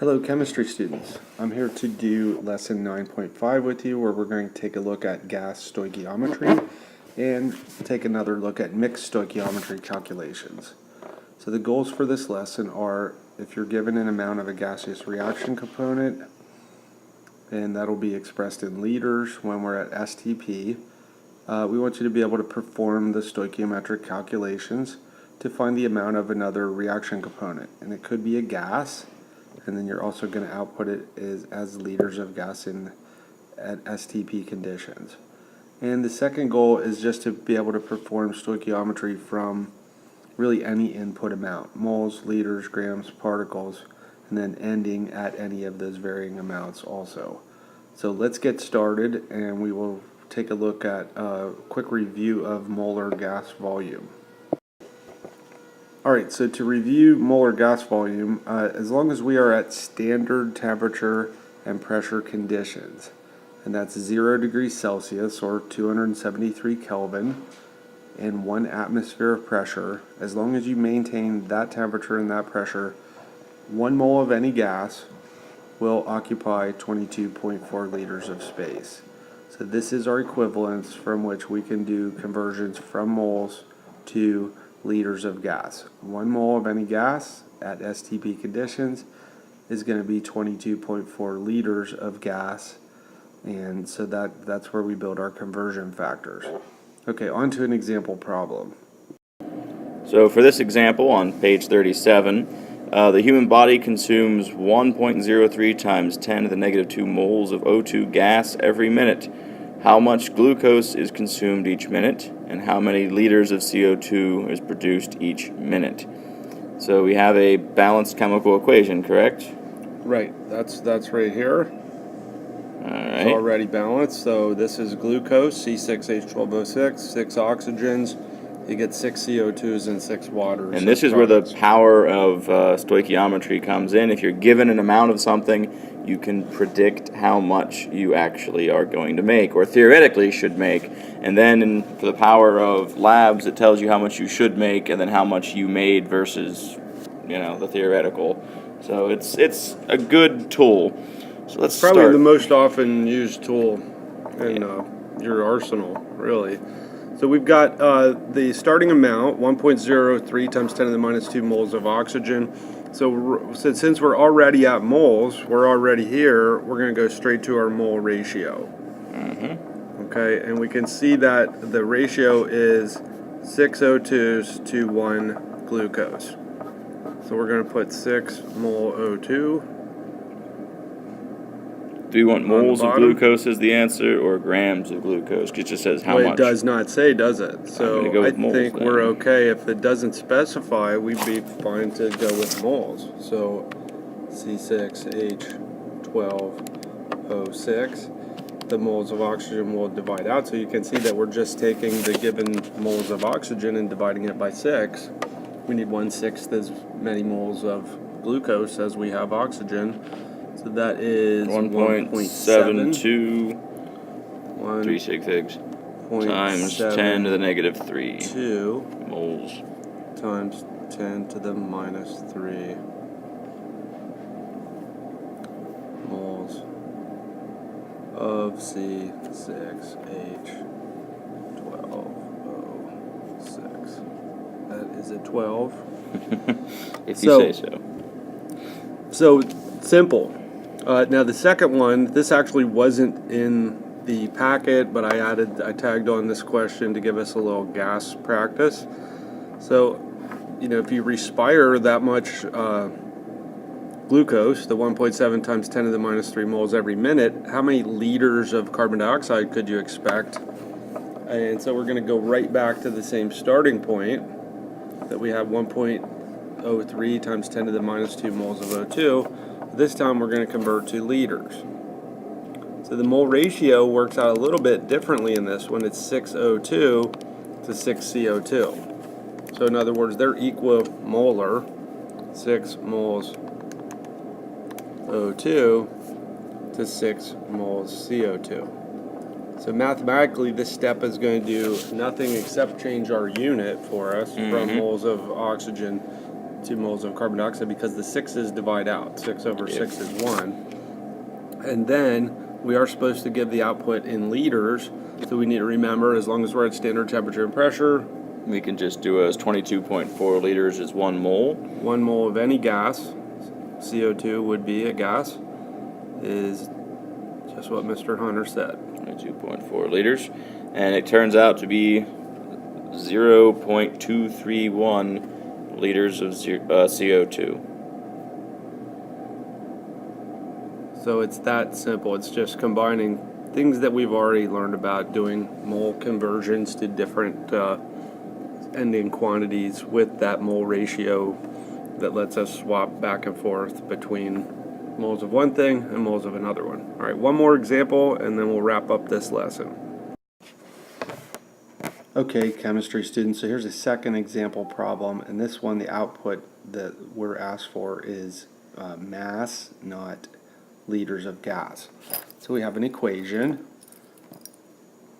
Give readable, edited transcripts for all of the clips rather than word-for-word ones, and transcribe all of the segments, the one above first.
Hello chemistry students. I'm here to do lesson 9.5 with you, where we're going to take a look at gas stoichiometry and take another look at mixed stoichiometry calculations. So the goals for this lesson are, if you're given an amount of a gaseous reaction component, and that'll be expressed in liters when we're at STP, we want you to be able to perform the stoichiometric calculations to find the amount of another reaction component. And it could be a gas, and then you're also going to output it as liters of gas at STP conditions. And the second goal is just to be able to perform stoichiometry from really any input amount: moles, liters, grams, particles, and then ending at any of those varying amounts also. So let's get started, and we will take a look at a quick review of molar gas volume. Alright, so to review molar gas volume, as long as we are at standard temperature and pressure conditions, and that's 0 degrees Celsius or 273 Kelvin and 1 atmosphere of pressure, as long as you maintain that temperature and that pressure, 1 mole of any gas will occupy 22.4 liters of space. So this is our equivalence from which we can do conversions from moles to liters of gas. 1 mole of any gas at STP conditions is going to be 22.4 liters of gas, and so that's where we build our conversion factors. Okay, on to an example problem. So for this example on page 37, the human body consumes 1.03 times 10 to the negative 2 moles of O2 gas every minute. How much glucose is consumed each minute, and how many liters of CO2 is produced each minute? So we have a balanced chemical equation, correct? Right, that's right here. Alright. It's already balanced. So this is glucose, C6H12O6, 6 oxygens. You get 6 CO2s and 6 waters. And this is where the power of stoichiometry comes in. If you're given an amount of something, you can predict how much you actually are going to make, or theoretically should make. And then for the power of labs, it tells you how much you should make and then how much you made versus, the theoretical. So it's a good tool. So let's probably start. The most often used tool in your arsenal, really. So we've got the starting amount, 1.03 times 10 to the minus 2 moles of oxygen. So since we're already at moles, we're already here, we're going to go straight to our mole ratio. Okay, and we can see that the ratio is 6 O2s to 1 glucose. So we're going to put 6 mole O2. Do you want moles of glucose as the answer, or grams of glucose? It just says how much. It does not say, does it? So I think we're okay. If it doesn't specify, we'd be fine to go with moles. So C6H12O6, the moles of oxygen will divide out. So you can see that we're just taking the given moles of oxygen and dividing it by 6. We need 1/6 as many moles of glucose as we have oxygen. So that is 1.72 3 sig figs times 10 to the negative 3 moles times 10 to the minus 3 moles of C6H12O6. That is a 12. If you say so. So simple. Now the second one, this actually wasn't in the packet, but I tagged on this question to give us a little gas practice. So, if you respire that much glucose, the 1.7 times 10 to the minus 3 moles every minute, how many liters of carbon dioxide could you expect? And so we're going to go right back to the same starting point, that we have 1.03 times 10 to the minus 2 moles of O2. This time we're going to convert to liters. So the mole ratio works out a little bit differently in this one. It's 6 O2 to 6 CO2. So in other words, they're equimolar, 6 moles O2 to 6 moles CO2. So mathematically, this step is going to do nothing except change our unit for us from moles of oxygen 2 moles of carbon dioxide because the 6's divide out. 6 over 6 is 1. And then we are supposed to give the output in liters, so we need to remember, as long as we're at standard temperature and pressure, we can just do as 22.4 liters is 1 mole. 1 mole of any gas, CO2 would be a gas, is just what Mr. Hunter said. 22.4 liters. And it turns out to be 0.231 liters of CO2. So it's that simple. It's just combining things that we've already learned about, doing mole conversions to different ending quantities with that mole ratio that lets us swap back and forth between moles of one thing and moles of another one. All right, one more example and then we'll wrap up this lesson. Okay, chemistry students, so here's a second example problem, and this one, the output that we're asked for is mass, not liters of gas. So we have an equation,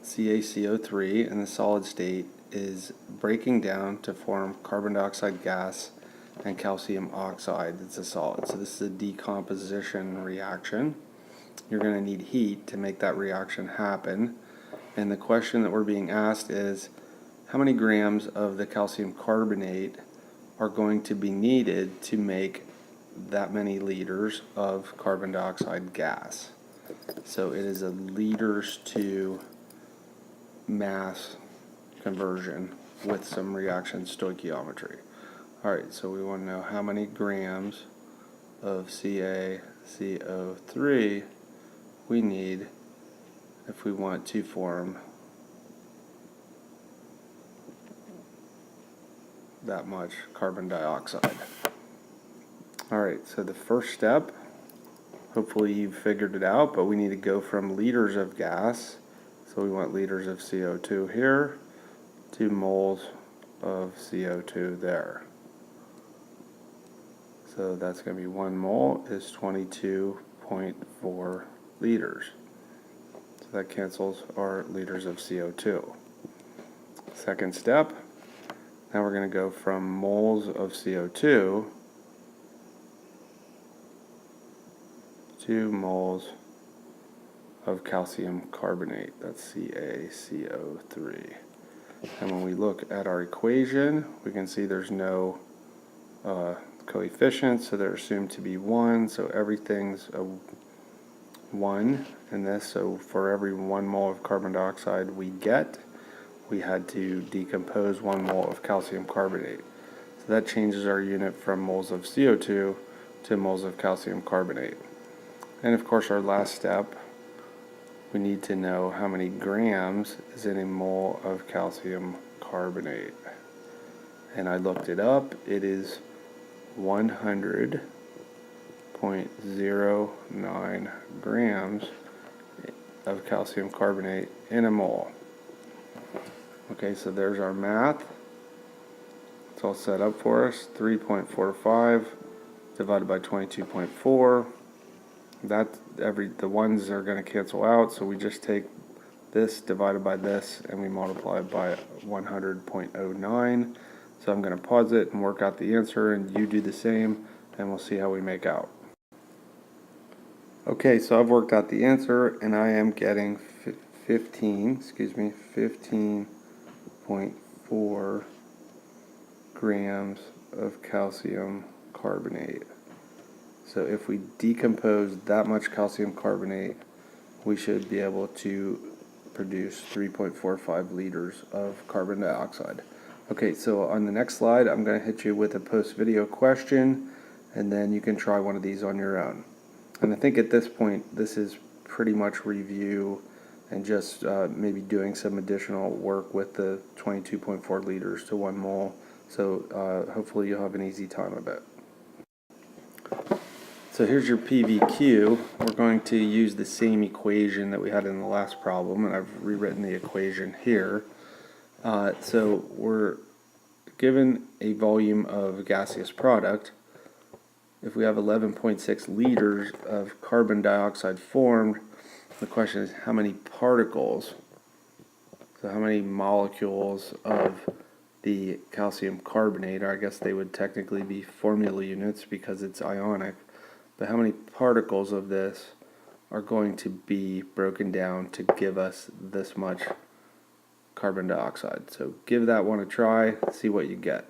CaCO3 in the solid state is breaking down to form carbon dioxide gas and calcium oxide. It's a solid. So this is a decomposition reaction. You're going to need heat to make that reaction happen. And the question that we're being asked is, how many grams of the calcium carbonate are going to be needed to make that many liters of carbon dioxide gas? So it is a liters to mass conversion with some reaction stoichiometry. Alright, so we want to know how many grams of CaCO3 we need if we want to form that much carbon dioxide. Alright, so the first step, hopefully you've figured it out, but we need to go from liters of gas, so we want liters of CO2 here, to moles of CO2 there. So that's going to be 1 mole is 22.4 liters. So that cancels our liters of CO2. Second step, now we're going to go from moles of CO2 to moles of calcium carbonate. That's CaCO3. And when we look at our equation, we can see there's no coefficients, so they're assumed to be 1, so everything's a 1 in this. So for every 1 mole of carbon dioxide we get, we had to decompose 1 mole of calcium carbonate. So that changes our unit from moles of CO2 to moles of calcium carbonate. And of course our last step, we need to know how many grams is in a mole of calcium carbonate. And I looked it up, it is 100.09 grams of calcium carbonate in a mole. Okay, so there's our math. It's all set up for us. 3.45 divided by 22.4. The ones are going to cancel out, so we just take this divided by this and we multiply it by 100.09. So I'm going to pause it and work out the answer, and you do the same, and we'll see how we make out. Okay, so I've worked out the answer, and I am getting 15.4 grams of calcium carbonate. So if we decompose that much calcium carbonate, we should be able to produce 3.45 liters of carbon dioxide. Okay, so on the next slide, I'm going to hit you with a post-video question, and then you can try one of these on your own. And I think at this point, this is pretty much review and just maybe doing some additional work with the 22.4 liters to 1 mole. So hopefully you'll have an easy time of it. So here's your PVQ. We're going to use the same equation that we had in the last problem, and I've rewritten the equation here. So we're given a volume of gaseous product. If we have 11.6 liters of carbon dioxide formed, the question is how many particles, so how many molecules of the calcium carbonate, or I guess they would technically be formula units because it's ionic, but how many particles of this are going to be broken down to give us this much carbon dioxide. So give that one a try, see what you get.